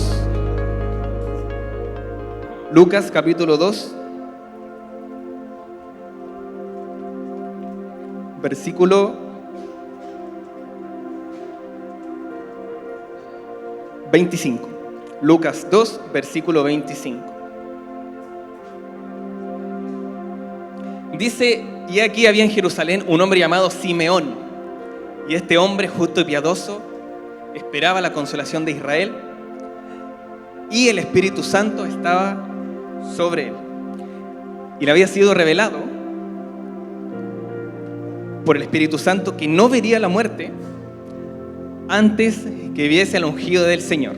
2. Lucas capítulo 2. Versículo 25. Lucas 2, versículo 25. Dice: y aquí había en Jerusalén un hombre llamado Simeón, y este hombre justo y piadoso esperaba la consolación de Israel, y el Espíritu Santo estaba sobre él. Y le había sido revelado por el Espíritu Santo que no vería la muerte antes que viese al ungido del Señor.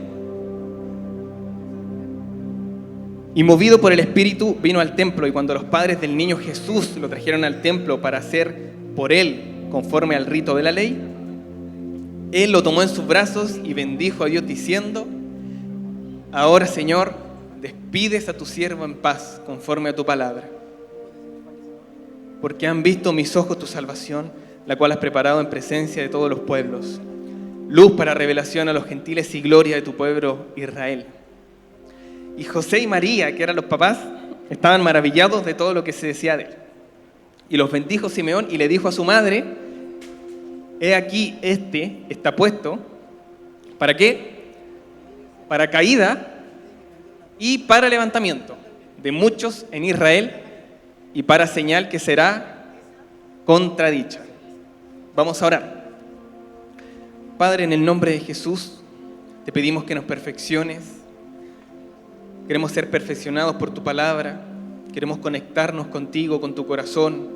Y movido por el Espíritu vino al templo, y cuando los padres del niño Jesús lo trajeron al templo para hacer por él conforme al rito de la ley, él lo tomó en sus brazos y bendijo a Dios diciendo: ahora, Señor, despides a tu siervo en paz conforme a tu palabra, porque han visto mis ojos tu salvación, la cual has preparado en presencia de todos los pueblos, luz para revelación a los gentiles y gloria de tu pueblo Israel. Y José y María, que eran los papás, estaban maravillados de todo lo que se decía de él. Y los bendijo Simeón y le dijo a su madre: he aquí, este está puesto, ¿para qué? Para caída y para levantamiento de muchos en Israel, y para señal que será contradicha. Vamos a orar. Padre, en el nombre de Jesús, te pedimos que nos perfecciones. Queremos ser perfeccionados por tu palabra. Queremos conectarnos contigo, con tu corazón,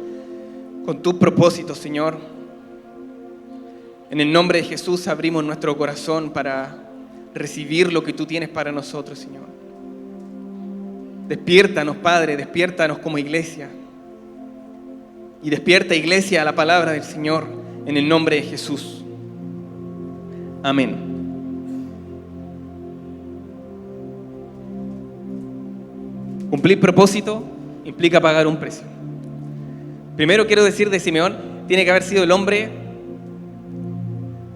con tus propósitos, Señor. En el nombre de Jesús abrimos nuestro corazón para recibir lo que tú tienes para nosotros, Señor. Despiértanos, Padre, despiértanos como iglesia. Y despierta, iglesia, a la palabra del Señor, en el nombre de Jesús. Amén. Cumplir propósito implica pagar un precio. Primero quiero decir de Simeón, tiene que haber sido el hombre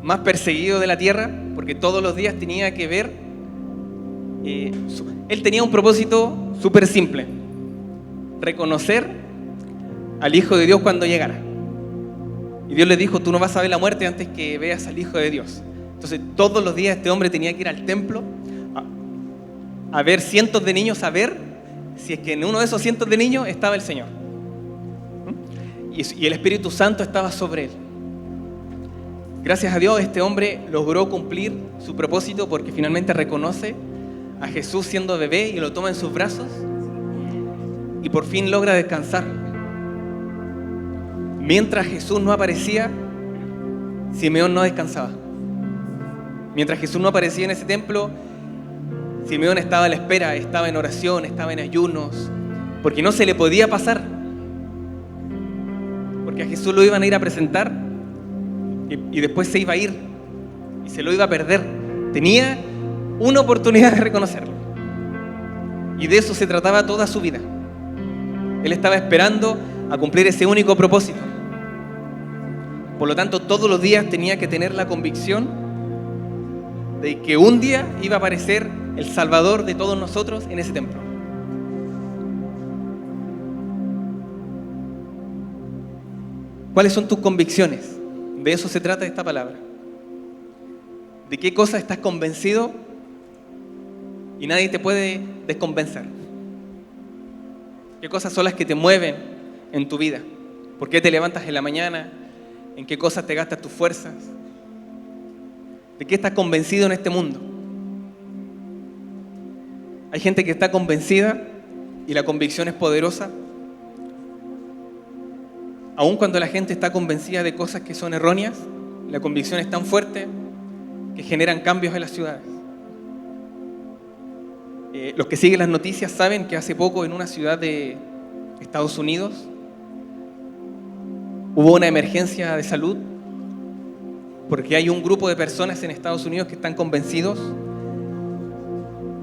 más perseguido de la tierra, porque todos los días tenía que ver, él tenía un propósito súper simple: reconocer al Hijo de Dios cuando llegara. Y Dios le dijo: tú no vas a ver la muerte antes que veas al Hijo de Dios. Entonces todos los días este hombre tenía que ir al templo a ver cientos de niños, a ver si es que en uno de esos cientos de niños estaba el Señor. Y el Espíritu Santo estaba sobre él. Gracias a Dios este hombre logró cumplir su propósito, porque finalmente reconoce a Jesús siendo bebé y lo toma en sus brazos, y por fin logra descansar. Mientras Jesús no aparecía, Simeón no descansaba. Mientras Jesús no aparecía en ese templo, Simeón estaba a la espera, estaba en oración, estaba en ayunos, porque no se le podía pasar, porque a Jesús lo iban a ir a presentar y después se iba a ir y se lo iba a perder. Tenía una oportunidad de reconocerlo, y de eso se trataba toda su vida. Él estaba esperando a cumplir ese único propósito. Por lo tanto, todos los días tenía que tener la convicción de que un día iba a aparecer el Salvador de todos nosotros en ese templo. ¿Cuáles son tus convicciones? De eso se trata esta palabra. ¿De qué cosa estás convencido y nadie te puede desconvencer? ¿Qué cosas son las que te mueven en tu vida? ¿Por qué te levantas en la mañana? ¿En qué cosas te gastas tus fuerzas? ¿De qué estás convencido en este mundo? Hay gente que está convencida y la convicción es poderosa, aun cuando la gente está convencida de cosas que son erróneas. La convicción es tan fuerte que generan cambios en las ciudades. Los que siguen las noticias saben que hace poco en una ciudad de Estados Unidos hubo una emergencia de salud, porque hay un grupo de personas en Estados Unidos que están convencidos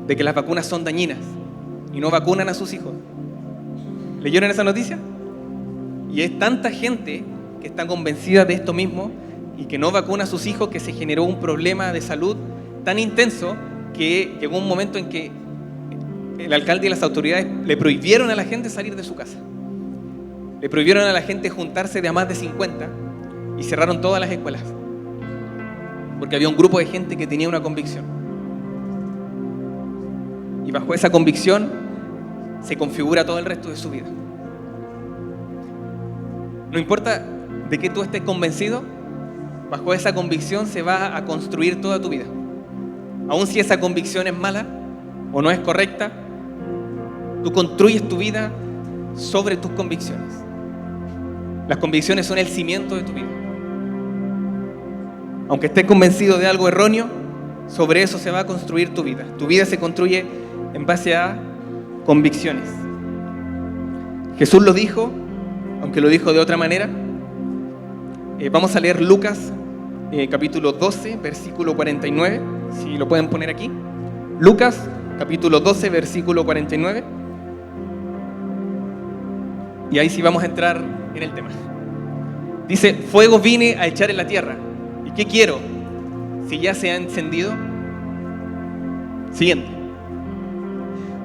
de que las vacunas son dañinas y no vacunan a sus hijos. ¿Leyeron esa noticia? Y es tanta gente que está convencida de esto mismo y que no vacuna a sus hijos, que se generó un problema de salud tan intenso que llegó un momento en que el alcalde y las autoridades le prohibieron a la gente salir de su casa. Le prohibieron a la gente juntarse de a más de 50 y cerraron todas las escuelas. Porque había un grupo de gente que tenía una convicción. Y bajo esa convicción se configura todo el resto de su vida. No importa de qué tú estés convencido, bajo esa convicción se va a construir toda tu vida. Aun si esa convicción es mala o no es correcta, tú construyes tu vida sobre tus convicciones. Las convicciones son el cimiento de tu vida. Aunque estés convencido de algo erróneo, sobre eso se va a construir tu vida. Tu vida se construye en base a convicciones. Jesús lo dijo, aunque lo dijo de otra manera. Vamos a leer Lucas capítulo 12, versículo 49, si lo pueden poner aquí. Lucas capítulo 12, versículo 49. Y ahí sí vamos a entrar en el tema. Dice: fuego vine a echar en la tierra. ¿Y qué quiero? Si ya se ha encendido. Siguiente.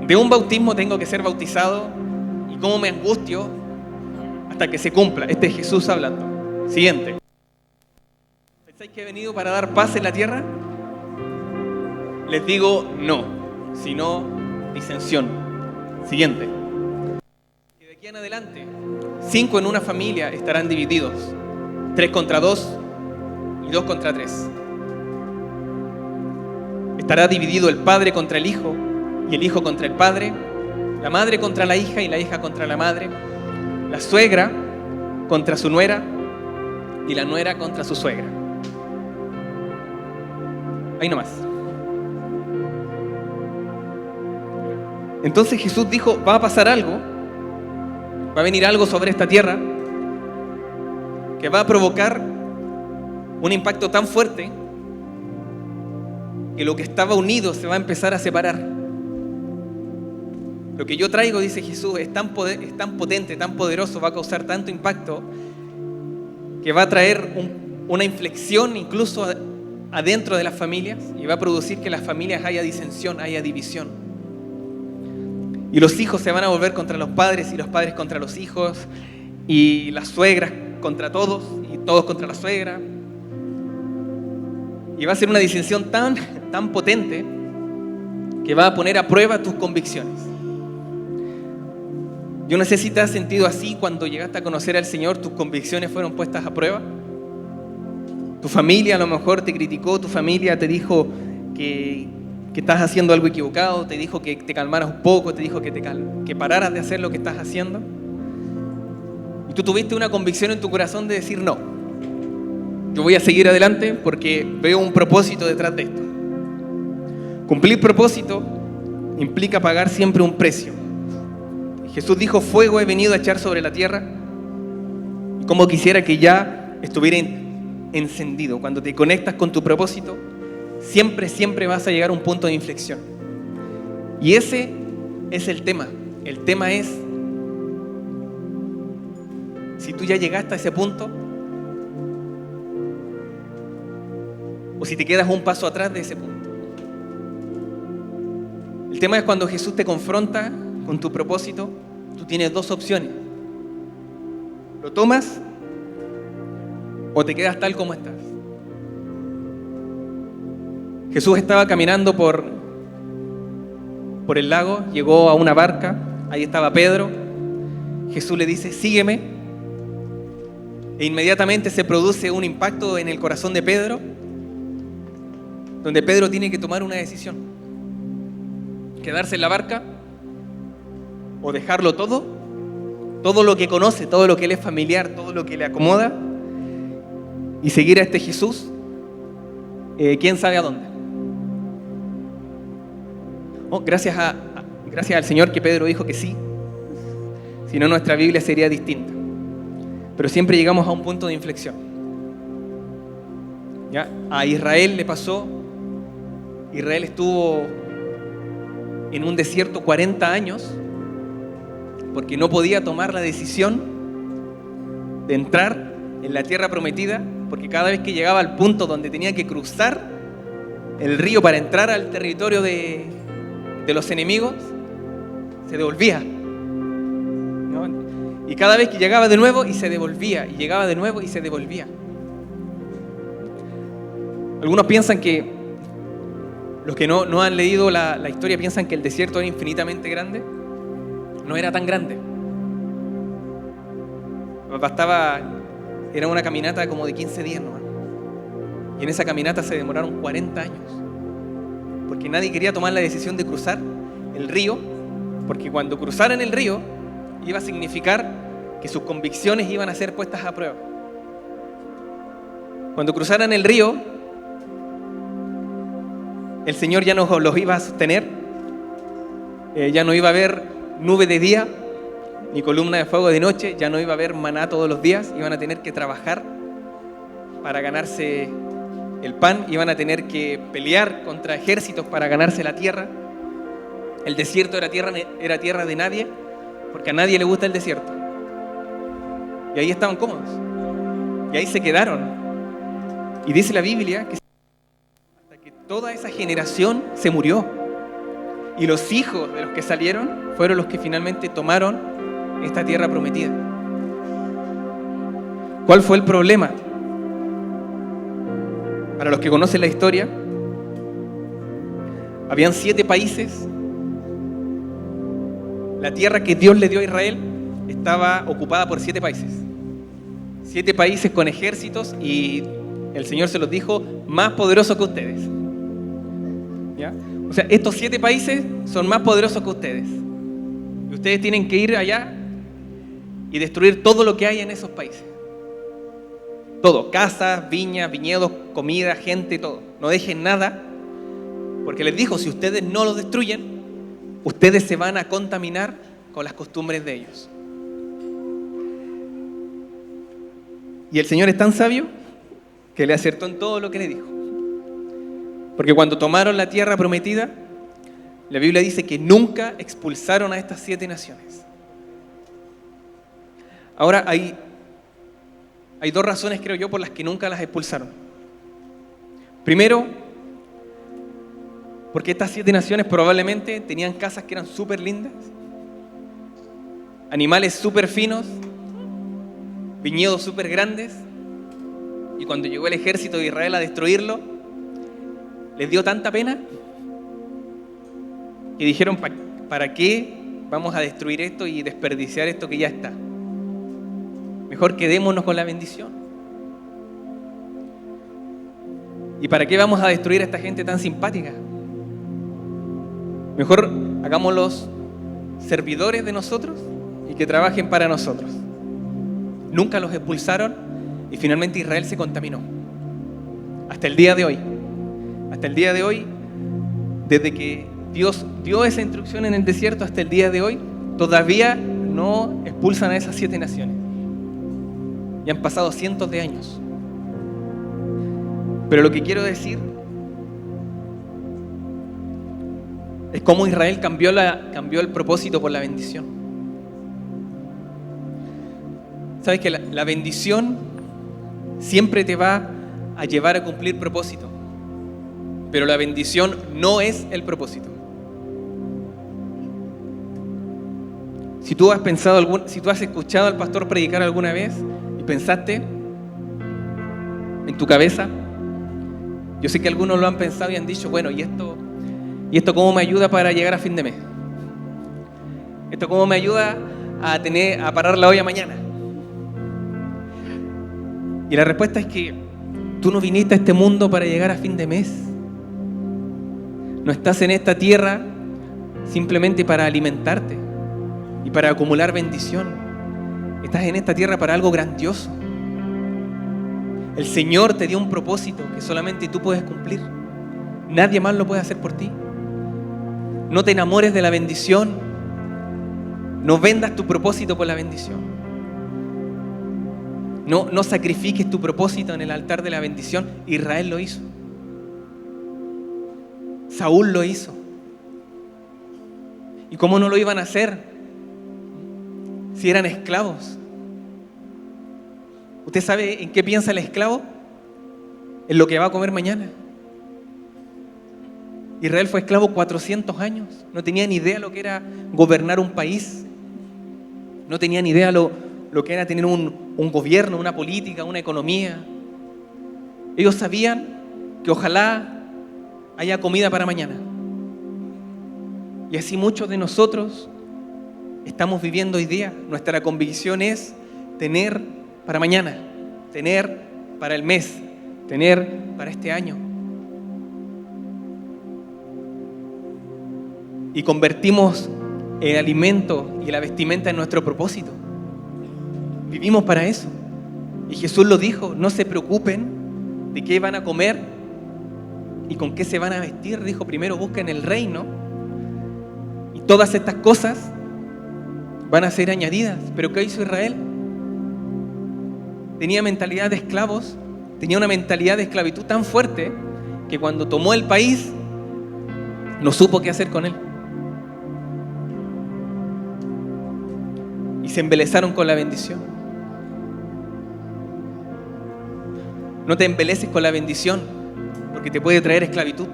De un bautismo tengo que ser bautizado, y cómo me angustio hasta que se cumpla. Este es Jesús hablando. Siguiente. ¿Pensáis que he venido para dar paz en la tierra? Les digo no, sino disensión. Siguiente. Y de aquí en adelante, 5 en una familia estarán divididos, 3 contra 2 y 2 contra 3. Estará dividido el padre contra el hijo y el hijo contra el padre, la madre contra la hija y la hija contra la madre, la suegra contra su nuera y la nuera contra su suegra. Ahí nomás. Entonces Jesús dijo: va a pasar algo, va a venir algo sobre esta tierra que va a provocar un impacto tan fuerte que lo que estaba unido se va a empezar a separar. Lo que yo traigo, dice Jesús, es tan potente, tan poderoso, va a causar tanto impacto que va a traer una inflexión incluso adentro de las familias, y va a producir que en las familias haya disensión, haya división. Y los hijos se van a volver contra los padres, y los padres contra los hijos, y las suegras contra todos, y todos contra la suegra. Y va a ser una disensión tan potente que va a poner a prueba tus convicciones. Yo no sé si te has sentido así cuando llegaste a conocer al Señor. Tus convicciones fueron puestas a prueba. Tu familia a lo mejor te criticó, tu familia te dijo que estás haciendo algo equivocado, te dijo que te calmaras un poco, te dijo que pararas de hacer lo que estás haciendo. Y tú tuviste una convicción en tu corazón de decir: no, yo voy a seguir adelante porque veo un propósito detrás de esto. Cumplir propósito implica pagar siempre un precio. Jesús dijo: fuego he venido a echar sobre la tierra. Y como quisiera que ya estuviera encendido. Cuando te conectas con tu propósito, siempre vas a llegar a un punto de inflexión. Y ese es el tema. El tema es si tú ya llegaste a ese punto o si te quedas un paso atrás de ese punto. El tema es cuando Jesús te confronta con tu propósito, tú tienes 2 opciones. ¿Lo tomas o te quedas tal como estás? Jesús estaba caminando por el lago, llegó a una barca, ahí estaba Pedro. Jesús le dice: sígueme. E inmediatamente se produce un impacto en el corazón de Pedro, donde Pedro tiene que tomar una decisión: quedarse en la barca o dejarlo todo lo que conoce, todo lo que le es familiar, todo lo que le acomoda, y seguir a este Jesús, quién sabe a dónde. Gracias al Señor que Pedro dijo que sí, si no nuestra Biblia sería distinta. Pero siempre llegamos a un punto de inflexión. ¿Ya? A Israel le pasó. Israel estuvo en un desierto 40 años porque no podía tomar la decisión de entrar en la tierra prometida, porque cada vez que llegaba al punto donde tenía que cruzar el río para entrar al territorio de los enemigos, se devolvía, ¿no? Y cada vez que llegaba de nuevo y se devolvía, y llegaba de nuevo y se devolvía. Algunos piensan que, los que no han leído la historia, piensan que el desierto era infinitamente grande. No era tan grande. Era una caminata como de 15 días nomás. Y en esa caminata se demoraron 40 años. Porque nadie quería tomar la decisión de cruzar el río, porque cuando cruzaran el río iba a significar que sus convicciones iban a ser puestas a prueba. Cuando cruzaran el río, el Señor ya no los iba a sostener, ya no iba a haber nube de día, ni columna de fuego de noche, ya no iba a haber maná todos los días, iban a tener que trabajar para ganarse el pan, iban a tener que pelear contra ejércitos para ganarse la tierra. El desierto era tierra de nadie, porque a nadie le gusta el desierto. Y ahí estaban cómodos, y ahí se quedaron. Y dice la Biblia que hasta que toda esa generación se murió. Y los hijos de los que salieron fueron los que finalmente tomaron esta tierra prometida. ¿Cuál fue el problema? Para los que conocen la historia, habían 7 países. La tierra que Dios le dio a Israel estaba ocupada por 7 países. 7 países con ejércitos, y el Señor se los dijo: más poderosos que ustedes. ¿Ya? O sea, estos 7 países son más poderosos que ustedes. Y ustedes tienen que ir allá y destruir todo lo que hay en esos países. Todo, casas, viñas, viñedos, comida, gente, todo. No dejen nada, porque les dijo: si ustedes no lo destruyen, ustedes se van a contaminar con las costumbres de ellos. Y el Señor es tan sabio que le acertó en todo lo que le dijo. Porque cuando tomaron la tierra prometida, la Biblia dice que nunca expulsaron a estas 7 naciones. Ahora hay 2 razones, creo yo, por las que nunca las expulsaron. Primero, porque estas 7 naciones probablemente tenían casas que eran súper lindas, animales súper finos, viñedos súper grandes, y cuando llegó el ejército de Israel a destruirlo, les dio tanta pena que dijeron: ¿para qué vamos a destruir esto y desperdiciar esto que ya está? Mejor quedémonos con la bendición. ¿Y para qué vamos a destruir a esta gente tan simpática? Mejor hagámoslos servidores de nosotros y que trabajen para nosotros. Nunca los expulsaron y finalmente Israel se contaminó. Hasta el día de hoy. Hasta el día de hoy, desde que Dios dio esa instrucción en el desierto hasta el día de hoy, todavía no expulsan a esas 7 naciones. Y han pasado cientos de años. Pero lo que quiero decir es cómo Israel cambió el propósito por la bendición. Sabes que la bendición siempre te va a llevar a cumplir propósito, pero la bendición no es el propósito. Si tú has escuchado al pastor predicar alguna vez y pensaste en tu cabeza, yo sé que algunos lo han pensado y han dicho: bueno, ¿y esto cómo me ayuda para llegar a fin de mes? ¿Esto cómo me ayuda a parar la olla mañana? Y la respuesta es que tú no viniste a este mundo para llegar a fin de mes. No estás en esta tierra simplemente para alimentarte y para acumular bendición. Estás en esta tierra para algo grandioso. El Señor te dio un propósito que solamente tú puedes cumplir. Nadie más lo puede hacer por ti. No te enamores de la bendición. No vendas tu propósito por la bendición. No sacrifiques tu propósito en el altar de la bendición. Israel lo hizo. Saúl lo hizo. ¿Y cómo no lo iban a hacer si eran esclavos? ¿Usted sabe en qué piensa el esclavo? En lo que va a comer mañana. Israel fue esclavo 400 años. No tenía ni idea lo que era gobernar un país. No tenía ni idea lo que era tener un gobierno, una política, una economía. Ellos sabían que ojalá haya comida para mañana. Y así muchos de nosotros estamos viviendo hoy día. Nuestra convicción es tener para mañana, tener para el mes, tener para este año. Y convertimos el alimento y la vestimenta en nuestro propósito. Vivimos para eso. Y Jesús lo dijo, no se preocupen de qué van a comer y con qué se van a vestir. Dijo, primero busquen el reino y todas estas cosas van a ser añadidas. ¿Pero qué hizo Israel? Tenía mentalidad de esclavos, tenía una mentalidad de esclavitud tan fuerte que cuando tomó el país no supo qué hacer con él. Y se embelesaron con la bendición. No te embeleces con la bendición, porque te puede traer esclavitud.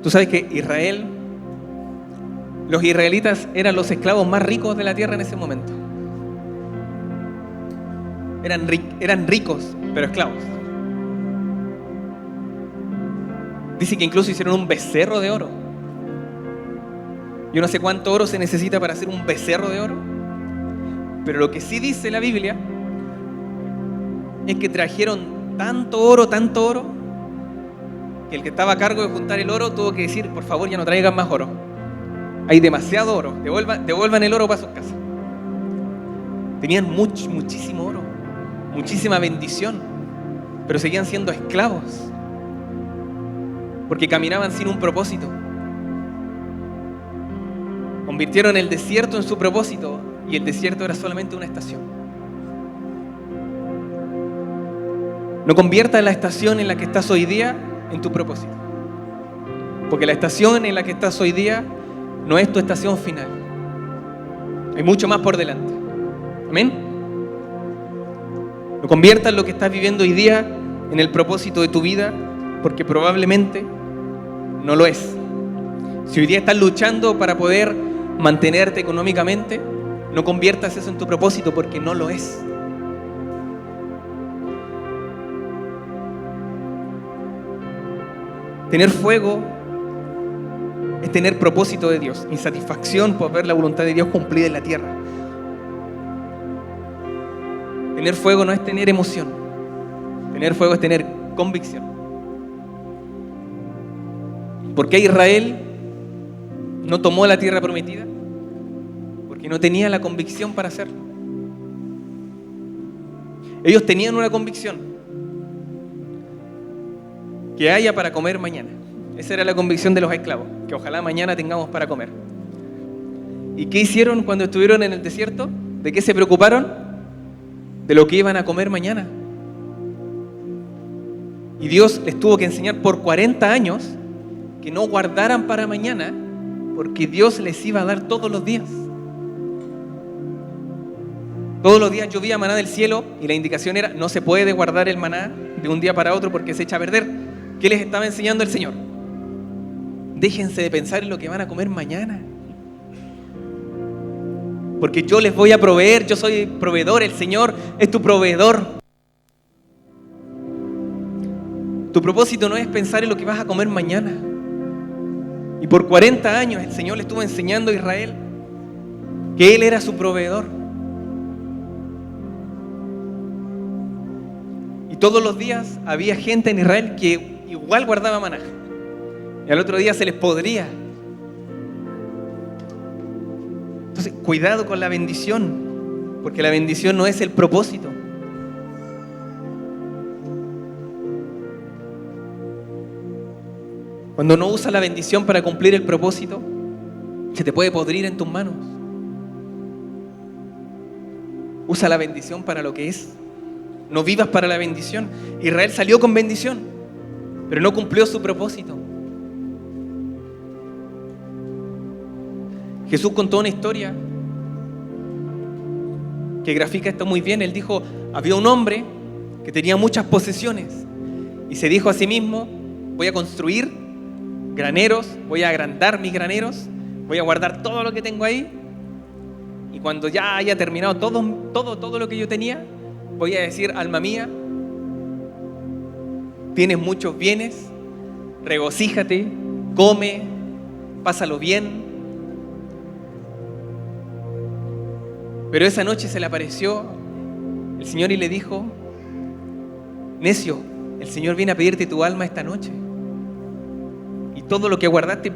Tú sabes que los israelitas eran los esclavos más ricos de la tierra en ese momento. Eran ricos, pero esclavos. Dice que incluso hicieron un becerro de oro. Yo no sé cuánto oro se necesita para hacer un becerro de oro, pero lo que sí dice la Biblia es que trajeron tanto oro, que el que estaba a cargo de juntar el oro tuvo que decir, por favor, ya no traigan más oro. Hay demasiado oro, devuelvan el oro para sus casas. Tenían muchísimo oro, muchísima bendición, pero seguían siendo esclavos, porque caminaban sin un propósito. Convirtieron el desierto en su propósito, y el desierto era solamente una estación. No conviertas la estación en la que estás hoy día en tu propósito, porque la estación en la que estás hoy día no es tu estación final. Hay mucho más por delante. Amén. No conviertas lo que estás viviendo hoy día en el propósito de tu vida, porque probablemente no lo es. Si hoy día estás luchando para poder mantenerte económicamente, no conviertas eso en tu propósito, porque no lo es. Tener fuego es tener propósito de Dios, insatisfacción por ver la voluntad de Dios cumplida en la tierra. Tener fuego no es tener emoción. Tener fuego es tener convicción. ¿Por qué Israel no tomó la tierra prometida? Porque no tenía la convicción para hacerlo. Ellos tenían una convicción: que haya para comer mañana. Esa era la convicción de los esclavos, que ojalá mañana tengamos para comer. ¿Y qué hicieron cuando estuvieron en el desierto? ¿De qué se preocuparon? De lo que iban a comer mañana. Y Dios les tuvo que enseñar por 40 años que no guardaran para mañana, porque Dios les iba a dar todos los días. Todos los días llovía maná del cielo y la indicación era: no se puede guardar el maná de un día para otro porque se echa a perder. ¿Qué les estaba enseñando el Señor? Déjense de pensar en lo que van a comer mañana, porque yo les voy a proveer. Yo soy proveedor, el Señor es tu proveedor. Tu propósito no es pensar en lo que vas a comer mañana. Y por 40 años el Señor le estuvo enseñando a Israel que Él era su proveedor. Y todos los días había gente en Israel que igual guardaba maná, y al otro día se les podría. Entonces, cuidado con la bendición, porque la bendición no es el propósito. Cuando no usas la bendición para cumplir el propósito, se te puede podrir en tus manos. Usa la bendición para lo que es. No vivas para la bendición. Israel salió con bendición, pero no cumplió su propósito. Jesús contó una historia que grafica esto muy bien. Él dijo: había un hombre que tenía muchas posesiones Y se dijo a sí mismo, voy a construir graneros, voy a agrandar mis graneros, voy a guardar todo lo que tengo ahí, y cuando ya haya terminado todo lo que yo tenía, voy a decir, alma mía, tienes muchos bienes, regocíjate, come, pásalo bien. Pero esa noche se le apareció el Señor y le dijo, necio, el Señor viene a pedirte tu alma esta noche. Y todo lo que guardaste,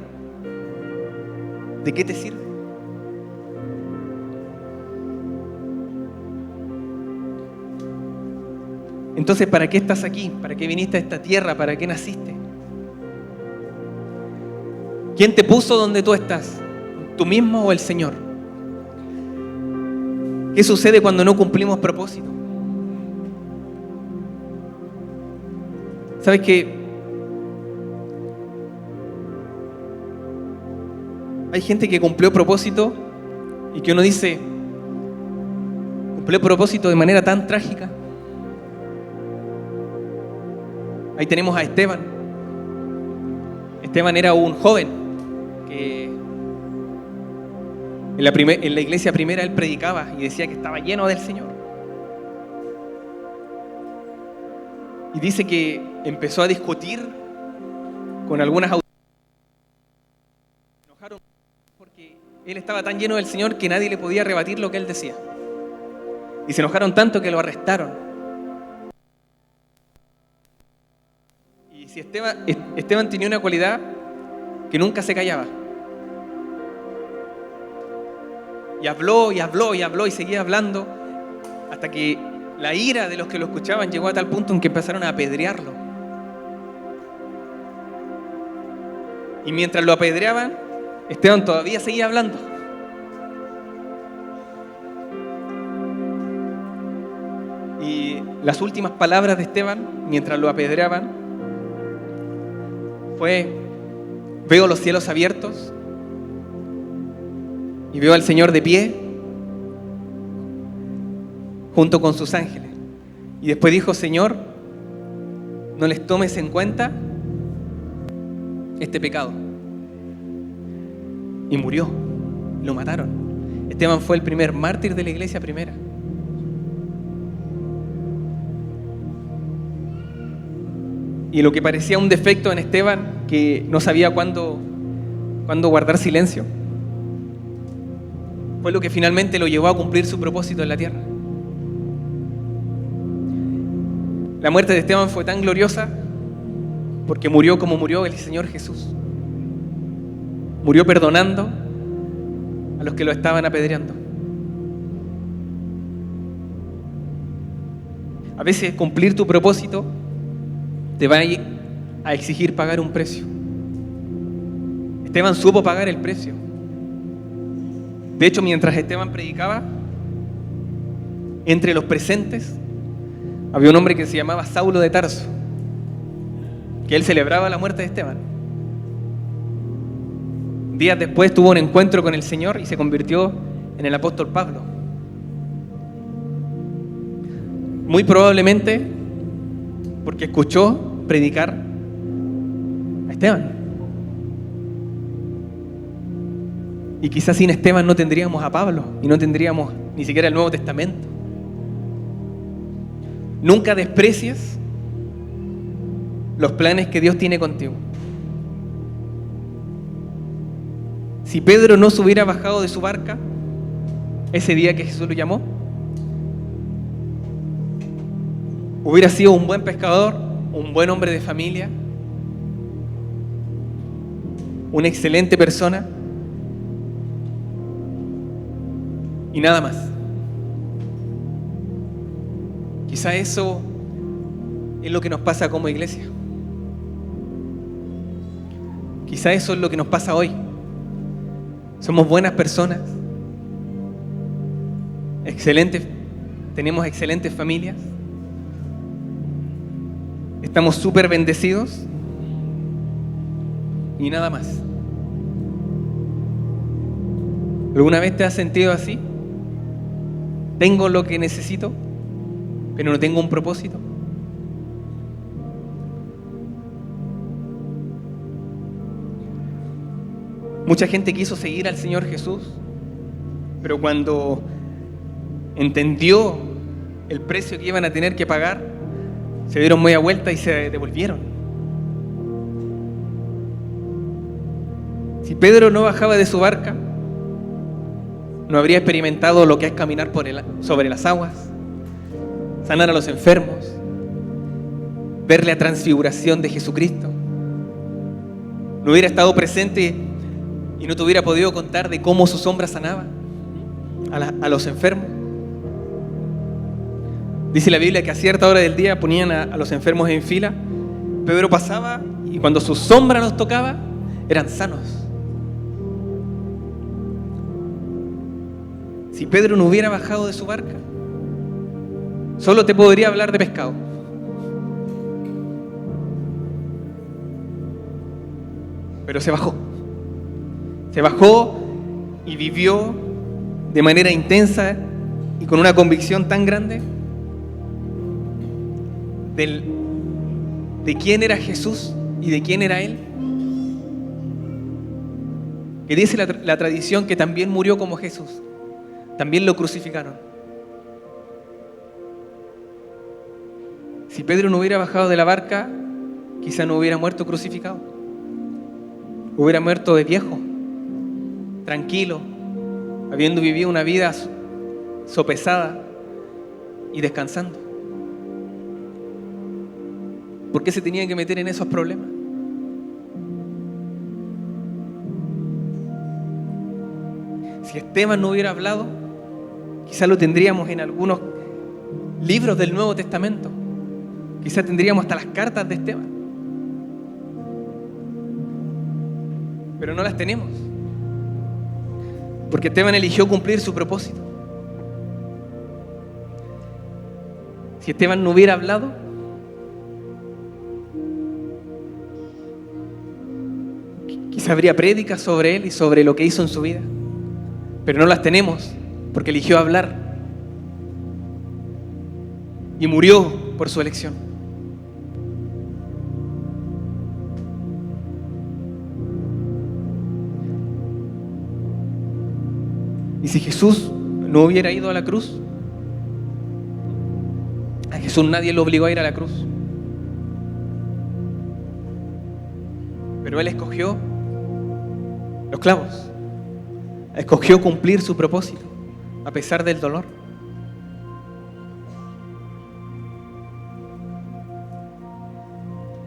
¿de qué te sirve? Entonces, ¿para qué estás aquí? ¿Para qué viniste a esta tierra? ¿Para qué naciste? ¿Quién te puso donde tú estás? ¿Tú mismo o el Señor? ¿Qué sucede cuando no cumplimos propósito? ¿Sabes qué? Hay gente que cumplió propósito y que uno dice, cumplió propósito de manera tan trágica. Ahí tenemos a Esteban. Esteban era un joven que en la iglesia primera él predicaba y decía que estaba lleno del Señor. Y dice que empezó a discutir con algunas autoridades. Se enojaron porque él estaba tan lleno del Señor que nadie le podía rebatir lo que él decía. Y se enojaron tanto que lo arrestaron. Y si Esteban tenía una cualidad que nunca se callaba. Y habló y habló y habló y seguía hablando hasta que la ira de los que lo escuchaban llegó a tal punto en que empezaron a apedrearlo. Y mientras lo apedreaban, Esteban todavía seguía hablando. Y las últimas palabras de Esteban, mientras lo apedreaban, fue: veo los cielos abiertos y veo al Señor de pie junto con sus ángeles. Y después dijo: Señor, no les tomes en cuenta este pecado. Y murió, lo mataron. Esteban fue el primer mártir de la iglesia primera. Y lo que parecía un defecto en Esteban, que no sabía cuándo guardar silencio, fue lo que finalmente lo llevó a cumplir su propósito en la tierra. La muerte de Esteban fue tan gloriosa porque murió como murió el Señor Jesús. Murió perdonando a los que lo estaban apedreando. A veces cumplir tu propósito te va a exigir pagar un precio. Esteban supo pagar el precio. De hecho, mientras Esteban predicaba, entre los presentes había un hombre que se llamaba Saulo de Tarso, que él celebraba la muerte de Esteban. Días después tuvo un encuentro con el Señor y se convirtió en el apóstol Pablo. Muy probablemente porque escuchó predicar a Esteban. Y quizás sin Esteban no tendríamos a Pablo y no tendríamos ni siquiera el Nuevo Testamento. Nunca desprecies los planes que Dios tiene contigo. Si Pedro no se hubiera bajado de su barca ese día que Jesús lo llamó, hubiera sido un buen pescador, un buen hombre de familia, una excelente persona y nada más. Quizá eso es lo que nos pasa como iglesia. Quizá eso es lo que nos pasa hoy. Somos buenas personas, excelentes, tenemos excelentes familias, estamos súper bendecidos y nada más. ¿Alguna vez te has sentido así? ¿Tengo lo que necesito, pero no tengo un propósito? Mucha gente quiso seguir al Señor Jesús, pero cuando entendió el precio que iban a tener que pagar, se dieron media vuelta y se devolvieron. Si Pedro no bajaba de su barca, no habría experimentado lo que es caminar sobre las aguas, sanar a los enfermos, ver la transfiguración de Jesucristo. No hubiera estado presente y no te hubiera podido contar de cómo su sombra sanaba a los enfermos. Dice la Biblia que a cierta hora del día ponían a los enfermos en fila. Pedro pasaba y cuando su sombra los tocaba, eran sanos. Si Pedro no hubiera bajado de su barca, solo te podría hablar de pescado. Pero se bajó. Se bajó y vivió de manera intensa y con una convicción tan grande de quién era Jesús y de quién era Él, que dice la tradición que también murió como Jesús, también lo crucificaron. Si Pedro no hubiera bajado de la barca, quizá no hubiera muerto crucificado, hubiera muerto de viejo, tranquilo, habiendo vivido una vida sopesada y descansando. ¿Por qué se tenían que meter en esos problemas? Si Esteban no hubiera hablado, quizás lo tendríamos en algunos libros del Nuevo Testamento. Quizás tendríamos hasta las cartas de Esteban. Pero no las tenemos. Porque Esteban eligió cumplir su propósito. Si Esteban no hubiera hablado, quizá habría prédicas sobre él y sobre lo que hizo en su vida. Pero no las tenemos porque eligió hablar y murió por su elección. Y si Jesús no hubiera ido a la cruz, a Jesús nadie lo obligó a ir a la cruz. Pero Él escogió los clavos. Escogió cumplir su propósito, a pesar del dolor.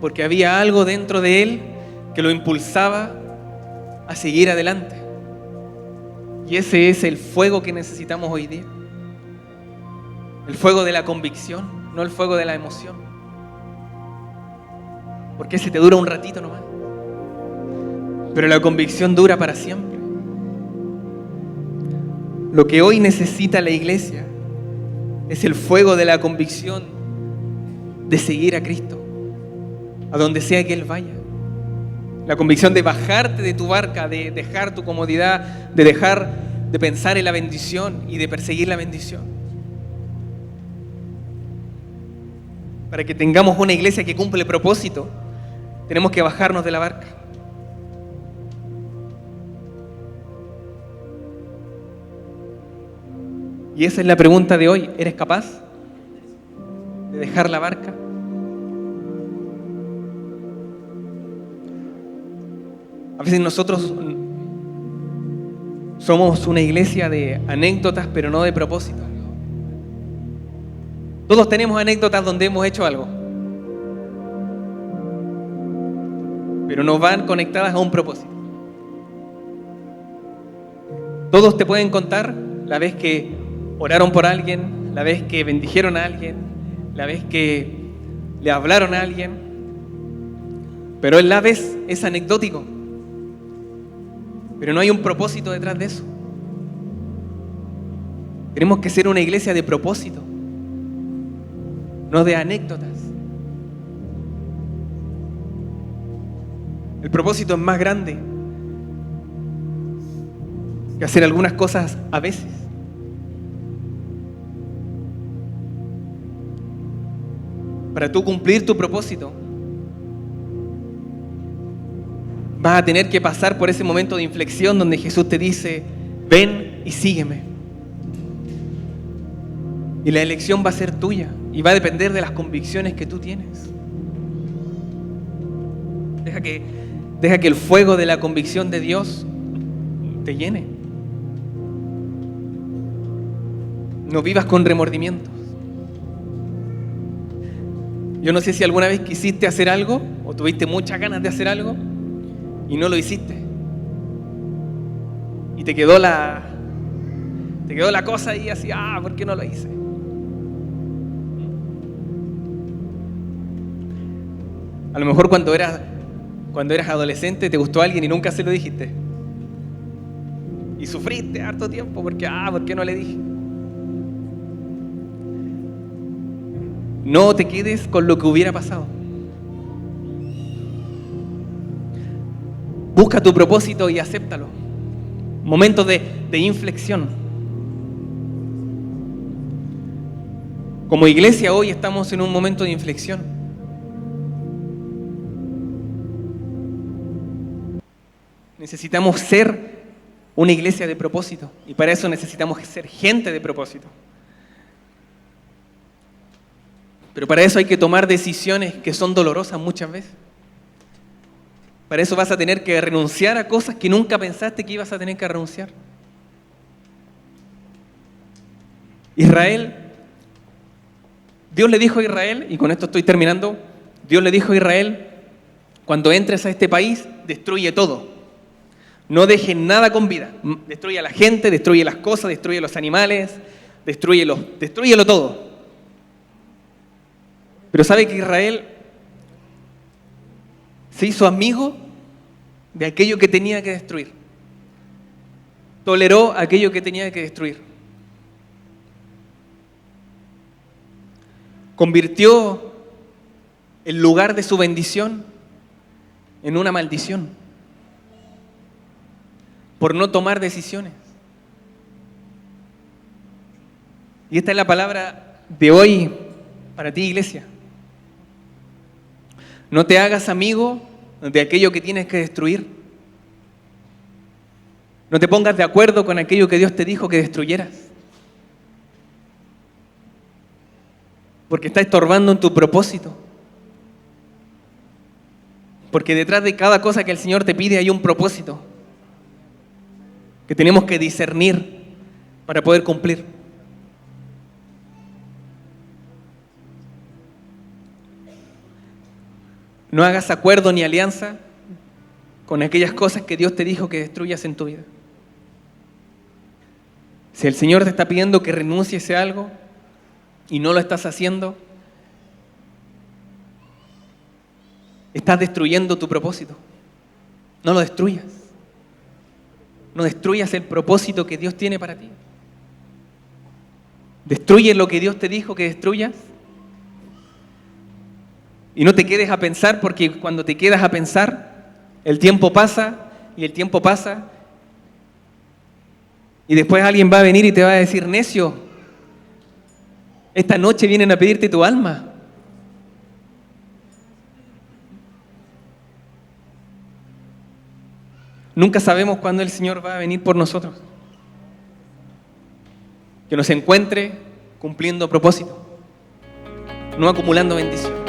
Porque había algo dentro de Él que lo impulsaba a seguir adelante. Y ese es el fuego que necesitamos hoy día. El fuego de la convicción, no el fuego de la emoción. Porque ese te dura un ratito nomás. Pero la convicción dura para siempre. Lo que hoy necesita la iglesia es el fuego de la convicción de seguir a Cristo, a donde sea que Él vaya. La convicción de bajarte de tu barca, de dejar tu comodidad, de dejar de pensar en la bendición y de perseguir la bendición. Para que tengamos una iglesia que cumple el propósito, tenemos que bajarnos de la barca. Y esa es la pregunta de hoy. ¿Eres capaz de dejar la barca? A veces nosotros somos una iglesia de anécdotas, pero no de propósito. Todos tenemos anécdotas donde hemos hecho algo, pero no van conectadas a un propósito. Todos te pueden contar la vez que oraron por alguien, la vez que bendijeron a alguien, la vez que le hablaron a alguien, pero en la vez es anecdótico, pero no hay un propósito detrás de eso. Tenemos que ser una iglesia de propósito, no de anécdotas. El propósito es más grande que hacer algunas cosas a veces. Para tú cumplir tu propósito, Vas a tener que pasar por ese momento de inflexión donde Jesús te dice, ven y sígueme. Y la elección va a ser tuya y va a depender de las convicciones que tú tienes. Deja que el fuego de la convicción de Dios te llene. No vivas con remordimientos. Yo no sé si alguna vez quisiste hacer algo o tuviste muchas ganas de hacer algo y no lo hiciste. Y te quedó la cosa ahí así, ¿por qué no lo hice? A lo mejor cuando eras adolescente te gustó alguien y nunca se lo dijiste. Y sufriste harto tiempo porque, ¿por qué no le dije? No te quedes con lo que hubiera pasado. Busca tu propósito y acéptalo. Momentos de inflexión. Como iglesia hoy estamos en un momento de inflexión. Necesitamos ser una iglesia de propósito y para eso necesitamos ser gente de propósito. Pero para eso hay que tomar decisiones que son dolorosas muchas veces. Para eso vas a tener que renunciar a cosas que nunca pensaste que ibas a tener que renunciar. Israel, Dios le dijo a Israel, y con esto estoy terminando, Dios le dijo a Israel, cuando entres a este país, destruye todo. No dejes nada con vida. Destruye a la gente, destruye las cosas, destruye los animales, destrúyelo todo. Pero ¿sabe que Israel se hizo amigo de aquello que tenía que destruir? Toleró aquello que tenía que destruir. Convirtió el lugar de su bendición en una maldición por no tomar decisiones. Y esta es la palabra de hoy para ti, iglesia. No te hagas amigo de aquello que tienes que destruir. No te pongas de acuerdo con aquello que Dios te dijo que destruyeras. Porque está estorbando en tu propósito. Porque detrás de cada cosa que el Señor te pide hay un propósito que tenemos que discernir para poder cumplir. No hagas acuerdo ni alianza con aquellas cosas que Dios te dijo que destruyas en tu vida. Si el Señor te está pidiendo que renuncies a algo y no lo estás haciendo, estás destruyendo tu propósito. No lo destruyas. No destruyas el propósito que Dios tiene para ti. Destruye lo que Dios te dijo que destruyas. Y no te quedes a pensar, porque cuando te quedas a pensar, el tiempo pasa y el tiempo pasa. Y después alguien va a venir y te va a decir, necio, esta noche vienen a pedirte tu alma. Nunca sabemos cuándo el Señor va a venir por nosotros. Que nos encuentre cumpliendo propósito, no acumulando bendición.